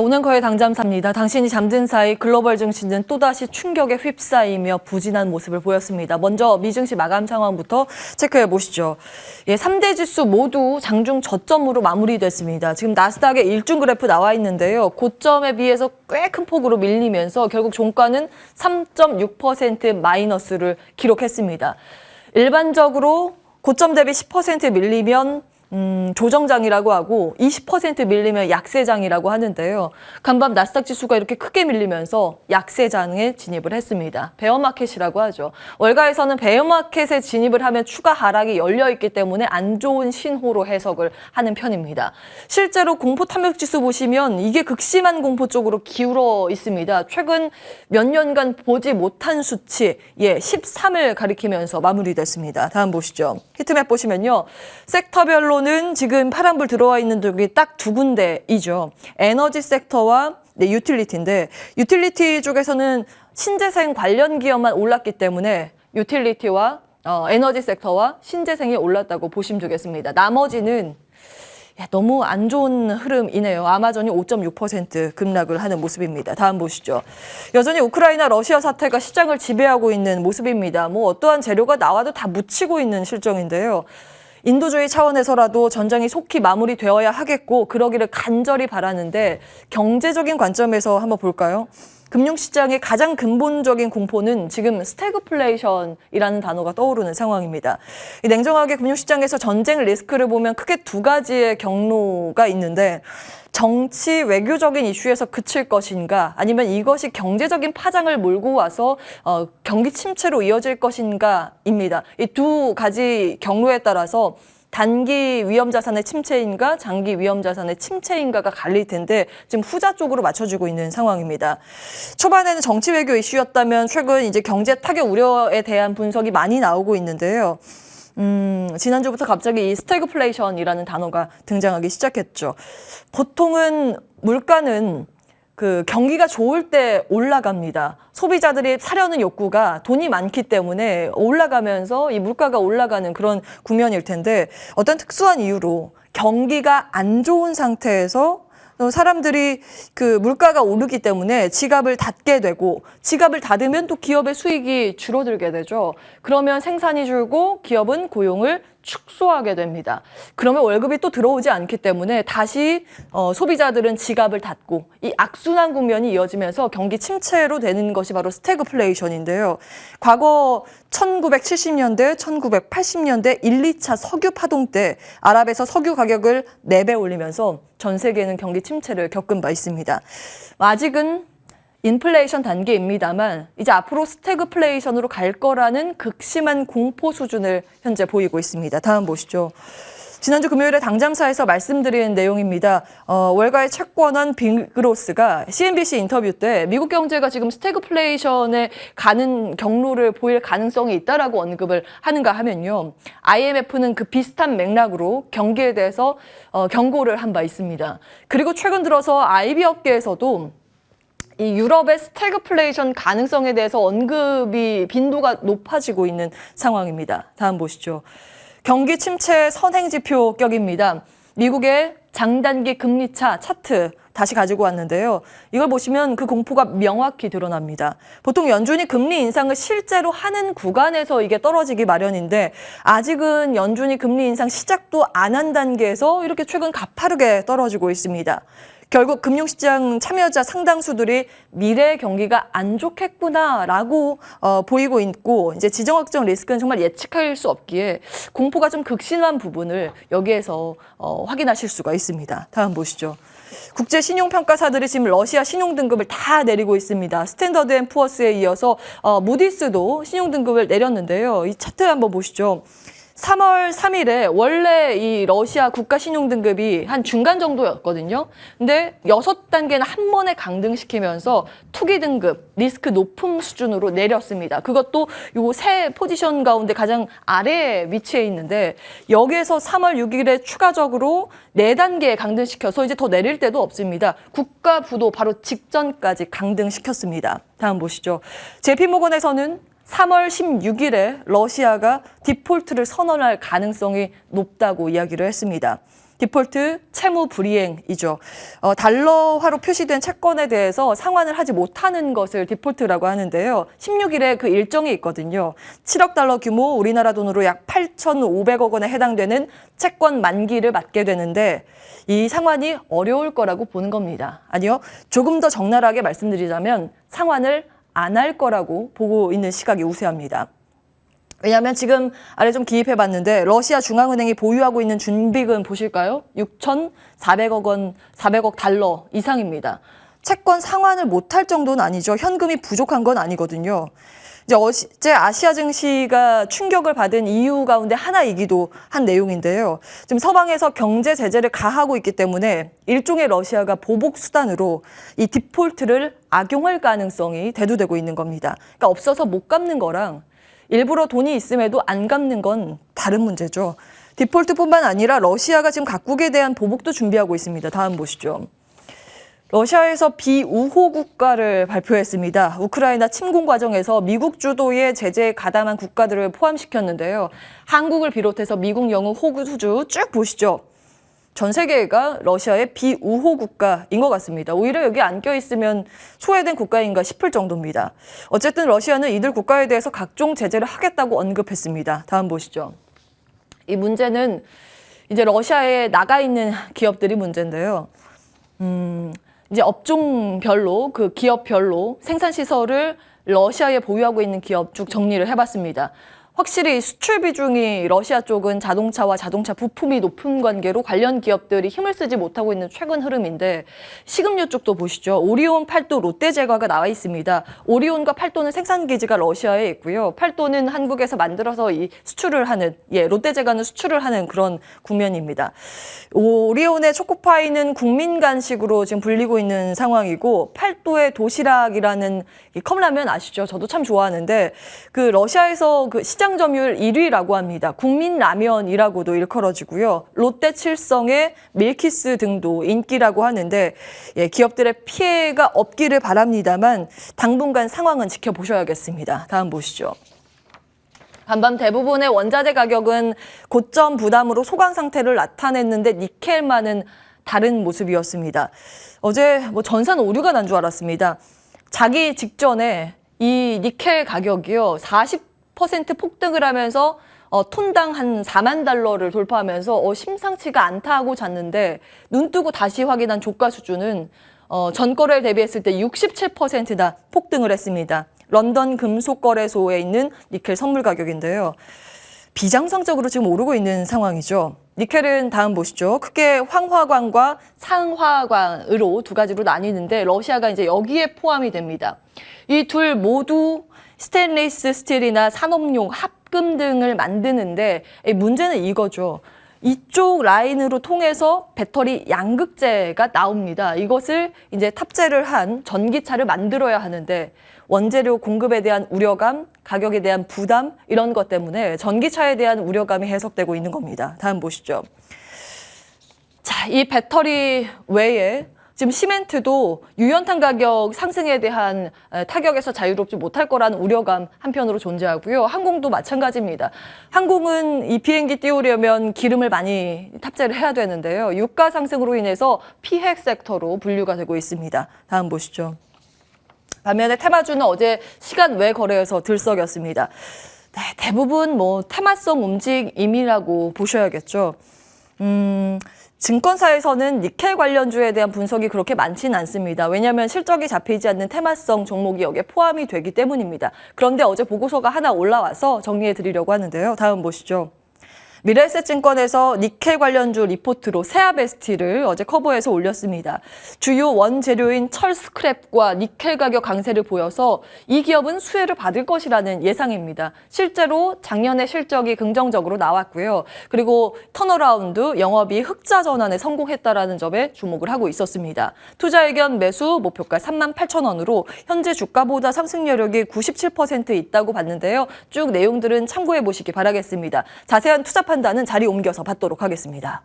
오는 거의 당잠사입니다. 당신이 잠든 사이 글로벌 증시는 또다시 충격에 휩싸이며 부진한 모습을 보였습니다. 먼저 미증시 마감 상황부터 체크해 보시죠. 3대 지수 모두 장중 저점으로 마무리됐습니다. 지금 나스닥의 일중 그래프 나와 있는데요. 고점에 비해서 꽤 큰 폭으로 밀리면서 결국 종가는 3.6% 마이너스를 기록했습니다. 일반적으로 고점 대비 10% 밀리면 조정장이라고 하고 20% 밀리면 약세장이라고 하는데요. 간밤 나스닥 지수가 이렇게 크게 밀리면서 약세장에 진입을 했습니다. 베어마켓이라고 하죠. 월가에서는 베어마켓에 진입을 하면 추가 하락이 열려있기 때문에 안 좋은 신호로 해석을 하는 편입니다. 실제로 공포 탐욕 지수 보시면 이게 극심한 공포 쪽으로 기울어 있습니다. 최근 몇 년간 보지 못한 수치 13을 가리키면서 마무리됐습니다. 다음 보시죠. 히트맵 보시면요. 섹터별로 는 지금 파란불 들어와 있는 쪽이 딱 두 군데이죠. 에너지 섹터와 유틸리티인데 유틸리티 쪽에서는 신재생 관련 기업만 올랐기 때문에 유틸리티와 에너지 섹터와 신재생이 올랐다고 보시면 되겠습니다. 나머지는 너무 안 좋은 흐름이네요. 아마존이 5.6% 급락을 하는 모습입니다. 다음 보시죠. 여전히 우크라이나 러시아 사태가 시장을 지배하고 있는 모습입니다. 어떠한 재료가 나와도 다 묻히고 있는 실정인데요. 인도주의 차원에서라도 전쟁이 속히 마무리되어야 하겠고 그러기를 간절히 바라는데 경제적인 관점에서 한번 볼까요? 금융시장의 가장 근본적인 공포는 지금 스태그플레이션이라는 단어가 떠오르는 상황입니다. 냉정하게 금융시장에서 전쟁 리스크를 보면 크게 두 가지의 경로가 있는데 정치, 외교적인 이슈에서 그칠 것인가 아니면 이것이 경제적인 파장을 몰고 와서 경기 침체로 이어질 것인가입니다. 이 두 가지 경로에 따라서 단기 위험 자산의 침체인가 장기 위험 자산의 침체인가가 갈릴 텐데 지금 후자 쪽으로 맞춰지고 있는 상황입니다. 초반에는 정치 외교 이슈였다면 최근 이제 경제 타격 우려에 대한 분석이 많이 나오고 있는데요. 지난주부터 갑자기 이 스태그플레이션이라는 단어가 등장하기 시작했죠. 보통은 물가는 경기가 좋을 때 올라갑니다. 소비자들이 사려는 욕구가 돈이 많기 때문에 올라가면서 이 물가가 올라가는 그런 국면일 텐데 어떤 특수한 이유로 경기가 안 좋은 상태에서 사람들이 물가가 오르기 때문에 지갑을 닫게 되고 지갑을 닫으면 또 기업의 수익이 줄어들게 되죠. 그러면 생산이 줄고 기업은 고용을 축소하게 됩니다. 그러면 월급이 또 들어오지 않기 때문에 다시 소비자들은 지갑을 닫고 이 악순환 국면이 이어지면서 경기 침체로 되는 것이 바로 스태그플레이션인데요. 과거 1970년대, 1980년대 1, 2차 석유 파동 때 아랍에서 석유 가격을 4배 올리면서 전 세계는 경기 침체를 겪은 바 있습니다. 아직은 인플레이션 단계입니다만 이제 앞으로 스태그플레이션으로 갈 거라는 극심한 공포 수준을 현재 보이고 있습니다. 다음 보시죠. 지난주 금요일에 당잠사에서 말씀드린 내용입니다. 월가의 채권원 빅로스가 CNBC 인터뷰 때 미국 경제가 지금 스태그플레이션에 가는 경로를 보일 가능성이 있다라고 언급을 하는가 하면요. IMF는 그 비슷한 맥락으로 경기에 대해서 경고를 한 바 있습니다. 그리고 최근 들어서 IB 업계에서도 이 유럽의 스태그플레이션 가능성에 대해서 언급이 빈도가 높아지고 있는 상황입니다. 다음 보시죠. 경기 침체 선행지표격입니다. 미국의 장단기 금리차 차트 다시 가지고 왔는데요. 이걸 보시면 그 공포가 명확히 드러납니다. 보통 연준이 금리 인상을 실제로 하는 구간에서 이게 떨어지기 마련인데 아직은 연준이 금리 인상 시작도 안 한 단계에서 이렇게 최근 가파르게 떨어지고 있습니다. 결국 금융시장 참여자 상당수들이 미래 경기가 안 좋겠구나라고 보이고 있고 이제 지정학적 리스크는 정말 예측할 수 없기에 공포가 좀 극심한 부분을 여기에서 확인하실 수가 있습니다. 다음 보시죠. 국제 신용평가사들이 지금 러시아 신용등급을 다 내리고 있습니다. 스탠더드 앤 푸어스에 이어서 무디스도 신용등급을 내렸는데요. 이 차트 한번 보시죠. 3월 3일에 원래 이 러시아 국가 신용등급이 한 중간 정도였거든요. 근데 6단계는 한 번에 강등시키면서 투기 등급, 리스크 높음 수준으로 내렸습니다. 그것도 요 세 포지션 가운데 가장 아래에 위치해 있는데 여기에서 3월 6일에 추가적으로 4단계 강등시켜서 이제 더 내릴 데도 없습니다. 국가 부도 바로 직전까지 강등시켰습니다. 다음 보시죠. JP모건에서는 3월 16일에 러시아가 디폴트를 선언할 가능성이 높다고 이야기를 했습니다. 디폴트 채무 불이행이죠. 달러화로 표시된 채권에 대해서 상환을 하지 못하는 것을 디폴트라고 하는데요. 16일에 그 일정이 있거든요. 7억 달러 규모 우리나라 돈으로 약 8,500억 원에 해당되는 채권 만기를 맞게 되는데 이 상환이 어려울 거라고 보는 겁니다. 아니요. 조금 더 적나라하게 말씀드리자면 상환을 안 할 거라고 보고 있는 시각이 우세합니다. 왜냐하면 지금 아래 좀 기입해봤는데 러시아 중앙은행이 보유하고 있는 준비금 보실까요? 6,400억 원, 400억 달러 이상입니다. 채권 상환을 못할 정도는 아니죠. 현금이 부족한 건 아니거든요. 이제 어제 아시아 증시가 충격을 받은 이유 가운데 하나이기도 한 내용인데요. 지금 서방에서 경제 제재를 가하고 있기 때문에 일종의 러시아가 보복 수단으로 이 디폴트를 악용할 가능성이 대두되고 있는 겁니다. 그러니까 없어서 못 갚는 거랑 일부러 돈이 있음에도 안 갚는 건 다른 문제죠. 디폴트뿐만 아니라 러시아가 지금 각국에 대한 보복도 준비하고 있습니다. 다음 보시죠. 러시아에서 비우호 국가를 발표했습니다. 우크라이나 침공 과정에서 미국 주도의 제재에 가담한 국가들을 포함시켰는데요. 한국을 비롯해서 미국, 영국, 호주 쭉 보시죠. 전 세계가 러시아의 비우호 국가인 것 같습니다. 오히려 여기 안 껴있으면 소외된 국가인가 싶을 정도입니다. 어쨌든 러시아는 이들 국가에 대해서 각종 제재를 하겠다고 언급했습니다. 다음 보시죠. 이 문제는 이제 러시아에 나가 있는 기업들이 문제인데요. 이제 업종별로 그 기업별로 생산 시설을 러시아에 보유하고 있는 기업 쭉 정리를 해봤습니다. 확실히 수출 비중이 러시아 쪽은 자동차와 자동차 부품이 높은 관계로 관련 기업들이 힘을 쓰지 못하고 있는 최근 흐름인데 식음료 쪽도 보시죠. 오리온, 팔도, 롯데제과가 나와 있습니다. 오리온과 팔도는 생산 기지가 러시아에 있고요. 팔도는 한국에서 만들어서 이 수출을 하는, 롯데제과는 수출을 하는 그런 국면입니다. 오리온의 초코파이는 국민 간식으로 지금 불리고 있는 상황이고 팔도의 도시락이라는 이 컵라면 아시죠? 저도 참 좋아하는데 그 러시아에서 그 시장 점유율 1위라고 합니다. 국민 라면이라고도 일컬어지고요. 롯데 칠성의 밀키스 등도 인기라고 하는데 기업들의 피해가 없기를 바랍니다만 당분간 상황은 지켜보셔야겠습니다. 다음 보시죠. 반면 대부분의 원자재 가격은 고점 부담으로 소강 상태를 나타냈는데 니켈만은 다른 모습이었습니다. 어제 전산 오류가 난 줄 알았습니다. 자기 직전에 이 니켈 가격이요 40% 폭등을 하면서 톤당 한 4만 달러를 돌파하면서 심상치가 않다 하고 잤는데 눈 뜨고 다시 확인한 조가 수준은 전거래를 대비했을 때 67%나 폭등을 했습니다. 런던 금속거래소에 있는 니켈 선물 가격인데요. 비정상적으로 지금 오르고 있는 상황이죠. 니켈은 다음 보시죠. 크게 황화광과 상화광으로 두 가지로 나뉘는데 러시아가 이제 여기에 포함이 됩니다. 이 둘 모두 스테인리스 스틸이나 산업용 합금 등을 만드는데 문제는 이거죠. 이쪽 라인으로 통해서 배터리 양극재가 나옵니다. 이것을 이제 탑재를 한 전기차를 만들어야 하는데 원재료 공급에 대한 우려감, 가격에 대한 부담 이런 것 때문에 전기차에 대한 우려감이 해석되고 있는 겁니다. 다음 보시죠. 자, 이 배터리 외에 지금 시멘트도 유연탄 가격 상승에 대한 타격에서 자유롭지 못할 거라는 우려감 한편으로 존재하고요. 항공도 마찬가지입니다. 항공은 이 비행기 띄우려면 기름을 많이 탑재를 해야 되는데요. 유가 상승으로 인해서 피해 섹터로 분류가 되고 있습니다. 다음 보시죠. 반면에 테마주는 어제 시간 외 거래에서 들썩였습니다. 네, 대부분 테마성 움직임이라고 보셔야겠죠. 증권사에서는 니켈 관련주에 대한 분석이 그렇게 많지는 않습니다. 왜냐하면 실적이 잡히지 않는 테마성 종목이 여기에 포함이 되기 때문입니다. 그런데 어제 보고서가 하나 올라와서 정리해 드리려고 하는데요. 다음 보시죠. 미래에셋증권에서 니켈 관련주 리포트로 세아베스티를 어제 커버해서 올렸습니다. 주요 원재료인 철 스크랩과 니켈 가격 강세를 보여서 이 기업은 수혜를 받을 것이라는 예상입니다. 실제로 작년에 실적이 긍정적으로 나왔고요. 그리고 턴어라운드 영업이 흑자 전환에 성공했다라는 점에 주목을 하고 있었습니다. 투자 의견 매수 목표가 38,000원으로 현재 주가보다 상승 여력이 97% 있다고 봤는데요. 쭉 내용들은 참고해 보시기 바라겠습니다. 자세한 투자 판단은 자리 옮겨서 받도록 하겠습니다.